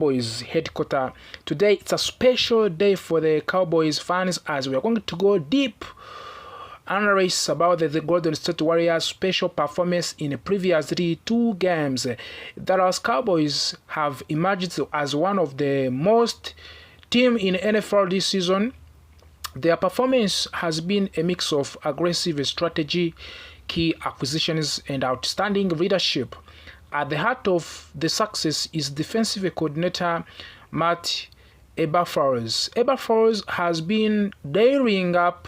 Cowboys headquarters. Today it's a special day for the Cowboys fans as we are going to go deep analyze about the Golden State Warriors' special performance in the previously two games. The Dallas Cowboys have emerged as one of the most team in NFL this season. Their performance has been a mix of aggressive strategy, key acquisitions, and outstanding leadership. At the heart of the success is defensive coordinator Matt Eberflus. Eberflus has been dialing up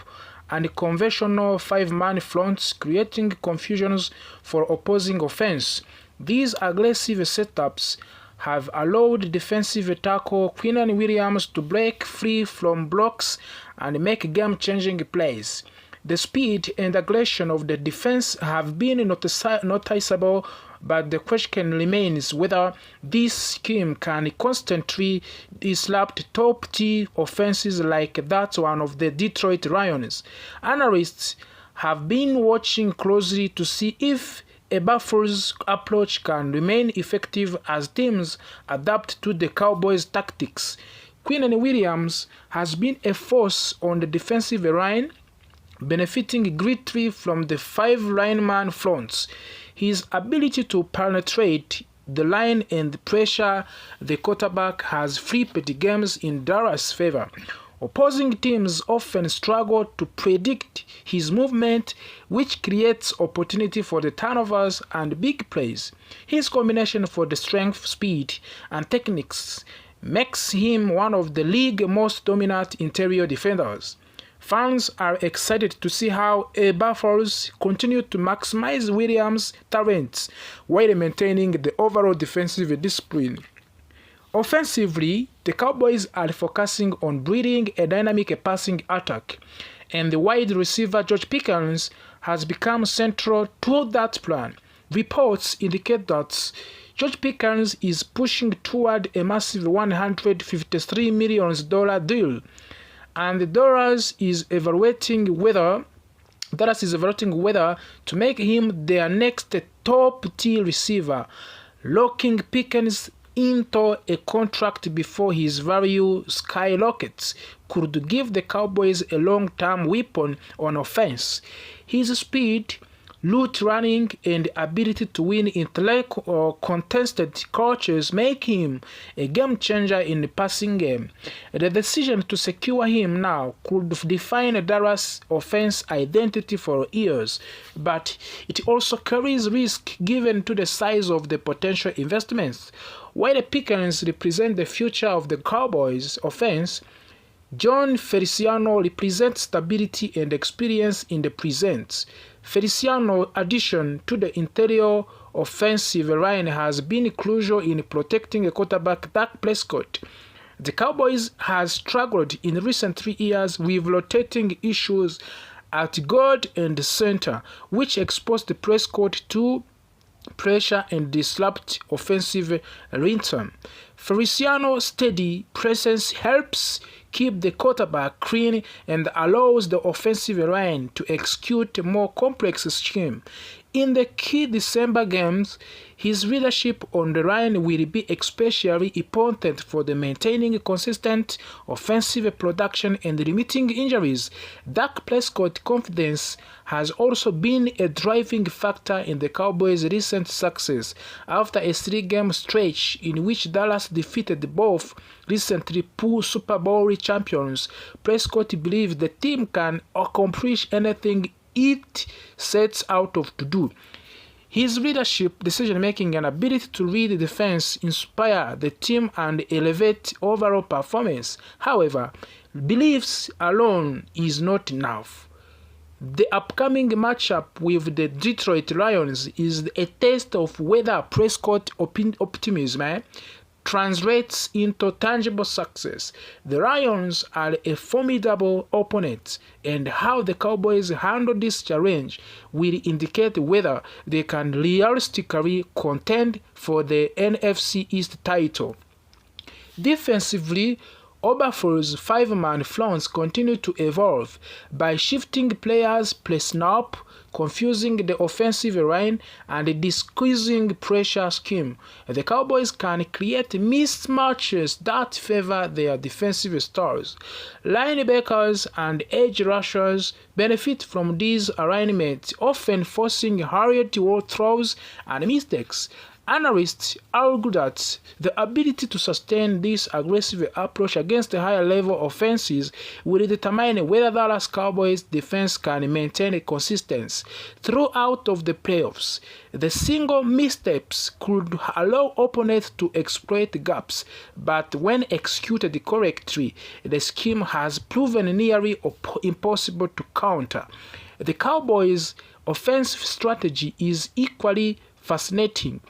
and conventional five-man fronts, creating confusions for opposing offense. These aggressive setups have allowed defensive tackle Quinnen Williams to break free from blocks and make game-changing plays. The speed and aggression of the defense have been noticeable, but the question remains whether this scheme can constantly disrupt top-tier offenses like that one of the Detroit Lions. Analysts have been watching closely to see if Eberflus' approach can remain effective as teams adapt to the Cowboys' tactics. Quinnen Williams has been a force on the defensive line, benefiting greatly from the five lineman fronts. His ability to penetrate the line and pressure the quarterback has flipped games in Dallas' favor. Opposing teams often struggle to predict his movement, which creates opportunity for the turnovers and big plays. His combination for the strength, speed, and techniques makes him one of the league's most dominant interior defenders. Fans are excited to see how Eberflus continues to maximize Williams' talents while maintaining the overall defensive discipline. Offensively, the Cowboys are focusing on building a dynamic passing attack, and the wide receiver George Pickens has become central to that plan. Reports indicate that George Pickens is pushing toward a massive $153 million deal, and Dallas is evaluating whether to make him their next top-tier receiver, locking Pickens into a contract before his value skyrockets could give the Cowboys a long-term weapon on offense. His speed, route running, and ability to win intellect or contested coaches make him a game changer in the passing game. The decision to secure him now could define Dallas' offense identity for years, but it also carries risk given to the size of the potential investments. While the Pickens represent the future of the Cowboys' offense, John Feliciano's represents stability and experience in the present. Feliciano's addition to the interior offensive line has been crucial in protecting quarterback Dak Prescott. The Cowboys have struggled in recent 3 years with rotating issues at guard and center, which exposed Prescott to pressure and disrupt offensive rhythm. Feliciano's steady presence helps keep the quarterback clean and allows the offensive line to execute a more complex scheme. In the key December games, his leadership on the line will be especially important for the maintaining consistent offensive production and limiting injuries. Dak Prescott's confidence has also been a driving factor in the Cowboys' recent success. After a 3-game stretch in which Dallas defeated both recently poor Super Bowl champions, Prescott believes the team can accomplish anything it sets out to do. His leadership, decision-making, and ability to read the defense inspire the team and elevate overall performance. However, beliefs alone is not enough. The upcoming matchup with the Detroit Lions is a test of whether Prescott optimism translates into tangible success. The Lions are a formidable opponent, and how the Cowboys handle this challenge will indicate whether they can realistically contend for the NFC East title. Defensively, Oberfur's five-man fronts continue to evolve by shifting players, play snap, confusing the offensive line, and disguising pressure scheme. The Cowboys can create mismatches that favor their defensive stars. Linebackers and edge rushers benefit from these arrangements, often forcing hurried throws and mistakes. Analysts argue that the ability to sustain this aggressive approach against higher-level offenses will determine whether Dallas Cowboys defense can maintain a consistency throughout of the playoffs. The single missteps could allow opponents to exploit gaps, but when executed correctly, the scheme has proven nearly impossible to counter. The Cowboys' offensive strategy is equally fascinating.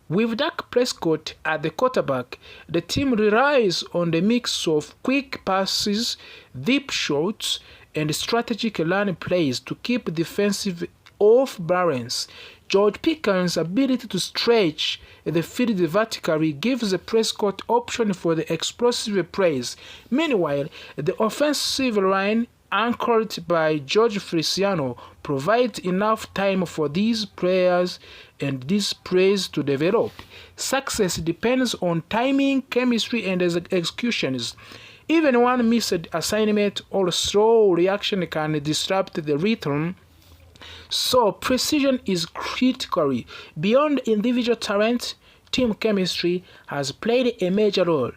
With Dak Prescott at the quarterback, the team relies on the mix of quick passes, deep shots, and strategic run plays to keep defensive off balance. George Pickens' ability to stretch the field vertically gives the Prescott option for the explosive plays. Meanwhile, the offensive line, anchored by George Feliciano, provides enough time for these players and these plays to develop. Success depends on timing, chemistry, and executions. Even one missed assignment or slow reaction can disrupt the rhythm, so precision is critical. Beyond individual talent, team chemistry has played a major role.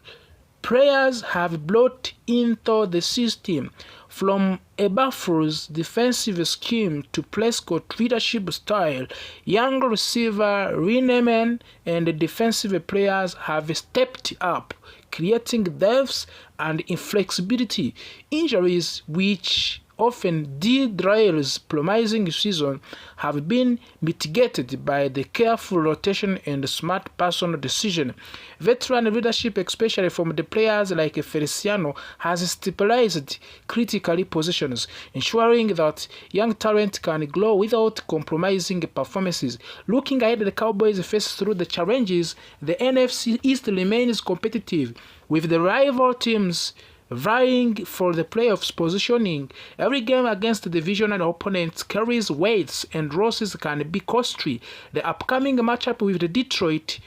Players have brought into the system, from Eberflus' defensive scheme to Prescott's leadership style. Young receiver Linemen and defensive players have stepped up, creating depth and inflexibility. Injuries, which often derails promising season, have been mitigated by the careful rotation and smart personal decision. Veteran leadership, especially from the players like Feliciano, has stabilized critical positions, ensuring that young talent can grow without compromising performances. Looking ahead, the Cowboys face through the challenges. The NFC East remains competitive, with the rival teams vying for the playoffs positioning. Every game against the divisional opponents carries weights, and losses can be costly. The upcoming matchup with the Detroit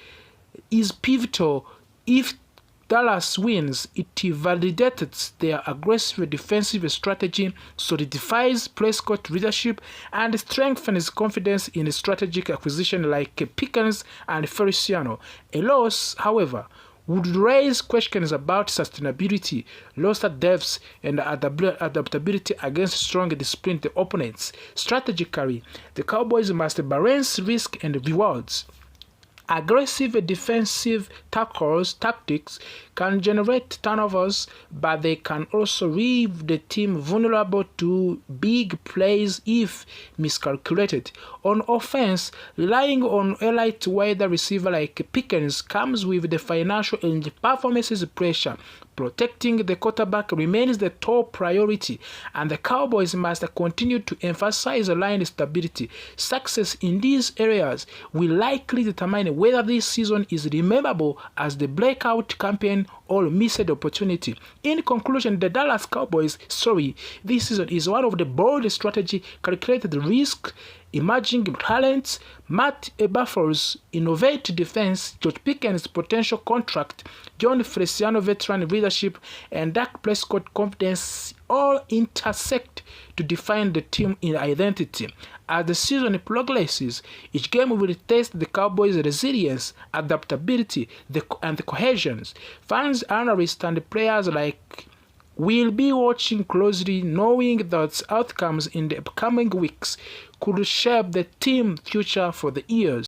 is pivotal. If Dallas wins, it validates their aggressive defensive strategy, solidifies Prescott's leadership, and strengthens confidence in strategic acquisition like Pickens and Feliciano. A loss, however, would raise questions about sustainability, roster depth, and adaptability against strong disciplined opponents. Strategically, the Cowboys must balance risk and rewards. Aggressive defensive tactics can generate turnovers, but they can also leave the team vulnerable to big plays if miscalculated. On offense, relying on elite wide receiver like Pickens comes with the financial and performances pressure. Protecting the quarterback remains the top priority, and the Cowboys must continue to emphasize line stability. Success in these areas will likely determine whether this season is rememberable as the breakout campaign or missed opportunity. In conclusion, the Dallas Cowboys story this season is one of the bold strategy, calculated risk, emerging talents, Matt Eberflus' innovative defense, George Pickens' potential contract, John Feliciano veteran leadership, and Dak Prescott confidence all intersect to define the team in identity. As the season progresses, each game will test the Cowboys' resilience, adaptability, and cohesion. Fans, analysts, and players alike will be watching closely, knowing that outcomes in the upcoming weeks could shape the team's future for the years